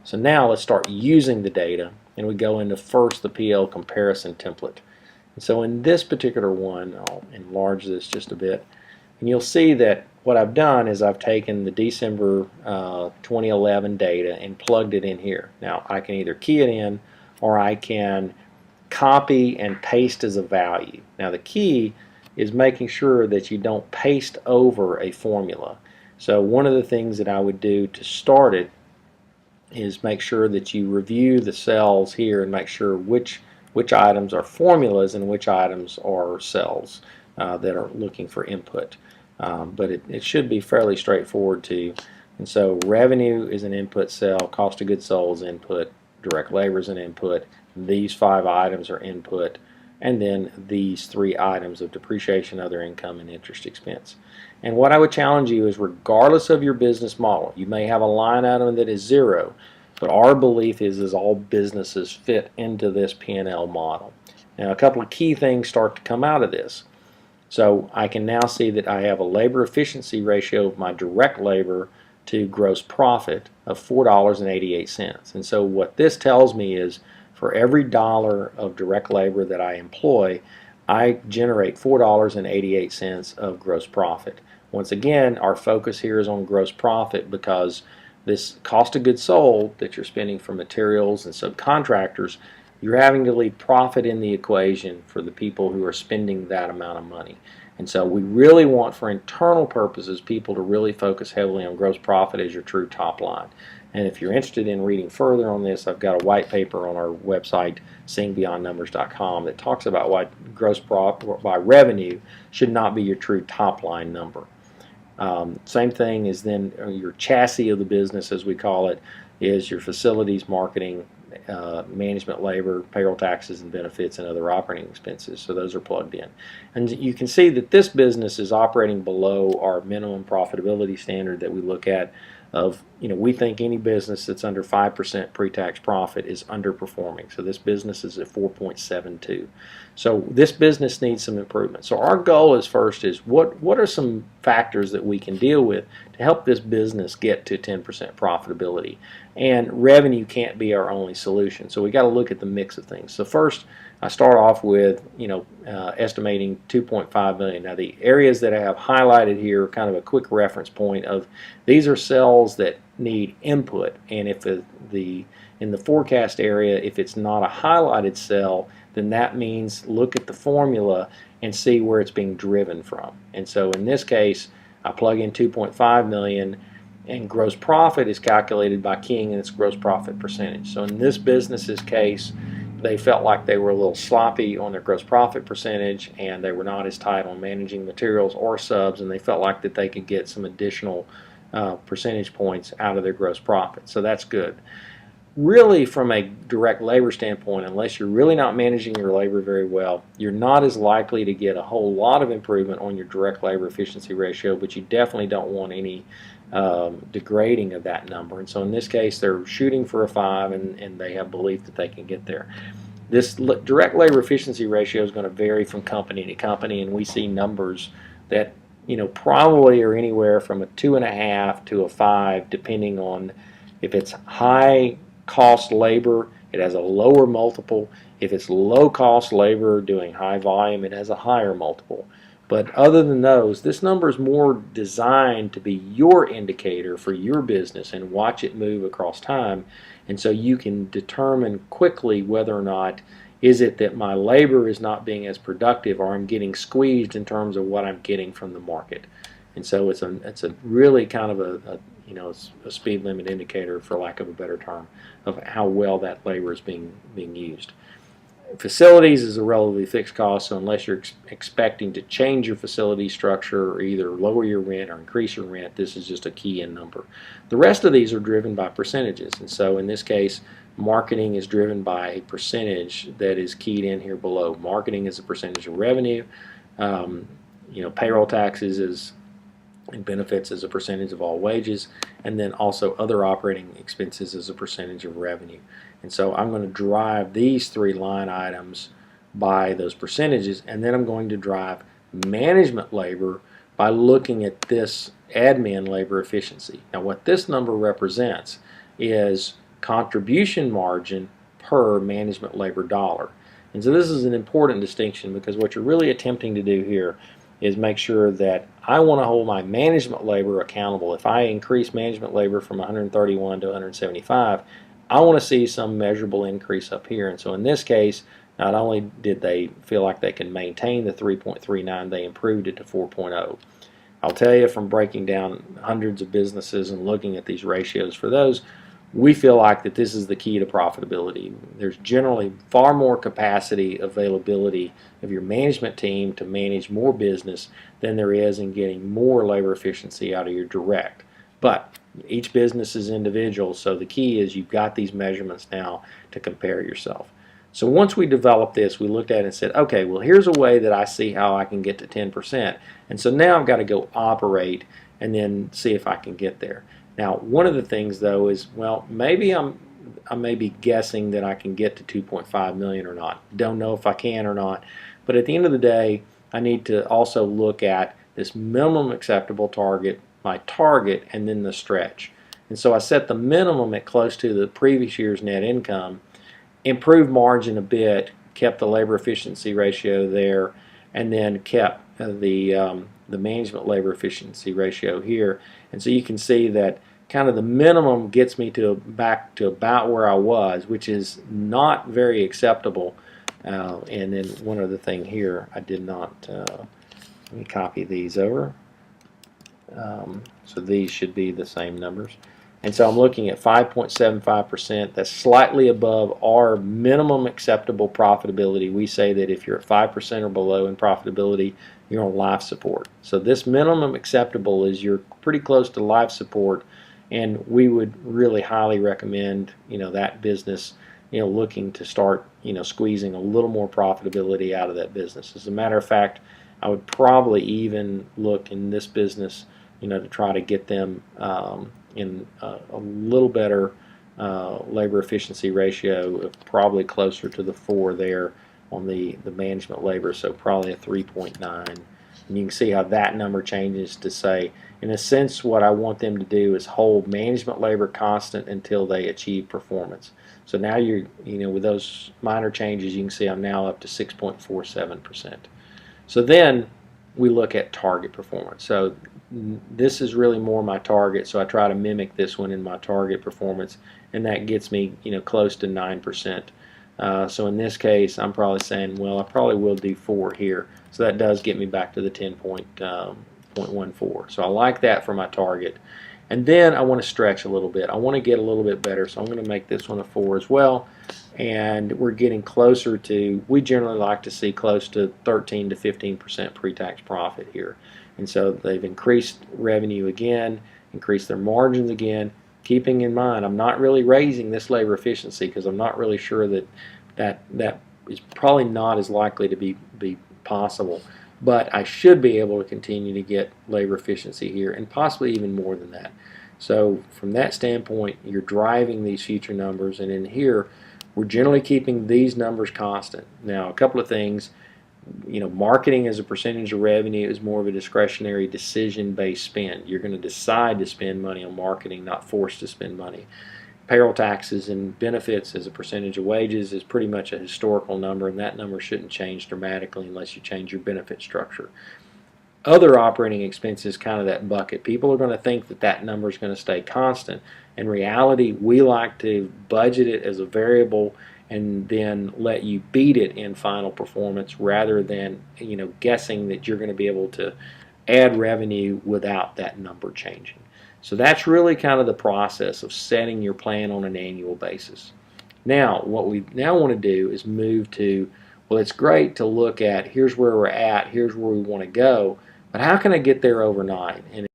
So now let's start using the data, and we go into first the PL comparison template. And so in this particular one, I'll enlarge this just a bit, and you'll see that what I've done is I've taken the December 2011 data and plugged it in here. Now I can either key it in or I can copy and paste as a value. Now the key is making sure that you don't paste over a formula. So one of the things that I would do to start it is make sure that you review the cells here and make sure which items are formulas and which items are cells that are looking for input. But it should be fairly straightforward too. And so revenue is an input cell, cost of goods sold is input, direct labor is an input, these 5 items are input, and then these 3 items of depreciation, other income, and interest expense. And what I would challenge you is, regardless of your business model, you may have a line item that is 0, but our belief is all businesses fit into this P&L model. Now a couple of key things start to come out of this. So I can now see that I have a labor efficiency ratio of my direct labor to gross profit of $4.88. And so what this tells me is, for every dollar of direct labor that I employ, I generate $4.88 of gross profit. Once again, our focus here is on gross profit because this cost of goods sold that you're spending for materials and subcontractors, you're having to leave profit in the equation for the people who are spending that amount of money. And so we really want, for internal purposes, people to really focus heavily on gross profit as your true top line. And if you're interested in reading further on this, I've got a white paper on our website, seeingbeyondnumbers.com, that talks about why gross profit by revenue should not be your true top line number. Same thing is then your chassis of the business, as we call it, is your facilities, marketing, management, labor, payroll taxes and benefits, and other operating expenses. So those are plugged in. And you can see that this business is operating below our minimum profitability standard that we look at of, we think any business that's under 5% pre-tax profit is underperforming. So this business is at 4.72. So this business needs some improvement. So our goal is first is what are some factors that we can deal with to help this business get to 10% profitability? And revenue can't be our only solution. So we got to look at the mix of things. So first, I start off with estimating 2.5 million. Now the areas that I have highlighted here are kind of a quick reference point of these are cells that need input, and if in the forecast area, if it's not a highlighted cell, then that means look at the formula and see where it's being driven from. And so in this case, I plug in 2.5 million, and gross profit is calculated by keying in its gross profit percentage. So in this business's case, they felt like they were a little sloppy on their gross profit percentage, and they were not as tight on managing materials or subs, and they felt like that they could get some additional percentage points out of their gross profit. So that's good. Really, from a direct labor standpoint, unless you're really not managing your labor very well, you're not as likely to get a whole lot of improvement on your direct labor efficiency ratio, but you definitely don't want any degrading of that number. And so in this case, they're shooting for a 5, and they have belief that they can get there. This direct labor efficiency ratio is going to vary from company to company, and we see numbers that probably are anywhere from a 2.5 to a 5, depending on if it's high cost labor, it has a lower multiple. If it's low cost labor doing high volume, it has a higher multiple. But other than those, this number is more designed to be your indicator for your business and watch it move across time. And so you can determine quickly whether or not is it that my labor is not being as productive, or I'm getting squeezed in terms of what I'm getting from the market. And so it's a really kind of a speed limit indicator, for lack of a better term, of how well that labor is being used. Facilities is a relatively fixed cost, so unless you're expecting to change your facility structure or either lower your rent or increase your rent, this is just a key-in number. The rest of these are driven by percentages, and so in this case, marketing is driven by a percentage that is keyed in here below. Marketing is a percentage of revenue. Payroll taxes and benefits as a percentage of all wages, and then also other operating expenses as a percentage of revenue. And so I'm going to drive these 3 line items by those percentages, and then I'm going to drive management labor by looking at this admin labor efficiency. Now what this number represents is contribution margin per management labor dollar. And so this is an important distinction, because what you're really attempting to do here is make sure that I want to hold my management labor accountable. If I increase management labor from 131 to 175, I want to see some measurable increase up here. And so in this case, not only did they feel like they can maintain the 3.39, they improved it to 4.0. I'll tell you, from breaking down hundreds of businesses and looking at these ratios for those, we feel like that this is the key to profitability. There's generally far more capacity availability of your management team to manage more business than there is in getting more labor efficiency out of your direct. But each business is individual, so the key is you've got these measurements now to compare yourself. So once we developed this, we looked at it and said, okay, well, here's a way that I see how I can get to 10%. And so now I've got to go operate and then see if I can get there. Now, one of the things, though, is, well, maybe I may be guessing that I can get to 2.5 million or not. Don't know if I can or not. But at the end of the day, I need to also look at this minimum acceptable target, my target, and then the stretch. And so I set the minimum at close to the previous year's net income, improved margin a bit, kept the labor efficiency ratio there, and then kept the management labor efficiency ratio here. And so you can see that kind of the minimum gets me back to about where I was, which is not very acceptable. And then one other thing here, I did not, let me copy these over. So these should be the same numbers. And so I'm looking at 5.75%. That's slightly above our minimum acceptable profitability. We say that if you're at 5% or below in profitability, you're on life support. So this minimum acceptable is you're pretty close to life support, and we would really highly recommend, that business, looking to start, squeezing a little more profitability out of that business. As a matter of fact, I would probably even look in this business, to try to get them in a little better labor efficiency ratio, of probably closer to the 4 there on the management labor, so probably a 3.9. And you can see how that number changes to say, in a sense, what I want them to do is hold management labor constant until they achieve performance. So now with those minor changes, you can see I'm now up to 6.47%. So then we look at target performance. So this is really more my target, so I try to mimic this one in my target performance, and that gets me close to 9%. So in this case, I'm probably saying, well, I probably will do 4 here. So that does get me back to the 10.14. So I like that for my target. And then I want to stretch a little bit. I want to get a little bit better, so I'm going to make this one a 4 as well. And we're getting closer to, we generally like to see close to 13 to 15% pre-tax profit here. And so they've increased revenue again, increased their margins again, keeping in mind I'm not really raising this labor efficiency because I'm not really sure that is probably not as likely to be possible. But I should be able to continue to get labor efficiency here, and possibly even more than that. So from that standpoint, you're driving these future numbers, and in here we're generally keeping these numbers constant. Now, a couple of things. Marketing as a percentage of revenue is more of a discretionary decision-based spend. You're going to decide to spend money on marketing, not forced to spend money. Payroll taxes and benefits as a percentage of wages is pretty much a historical number, and that number shouldn't change dramatically unless you change your benefit structure. Other operating expenses, kind of that bucket. People are going to think that number is going to stay constant. In reality, we like to budget it as a variable and then let you beat it in final performance, rather than guessing that you're going to be able to add revenue without that number changing. So that's really kind of the process of setting your plan on an annual basis. Now, what we now want to do is move to, well, it's great to look at, here's where we're at, here's where we want to go, but how can I get there overnight? And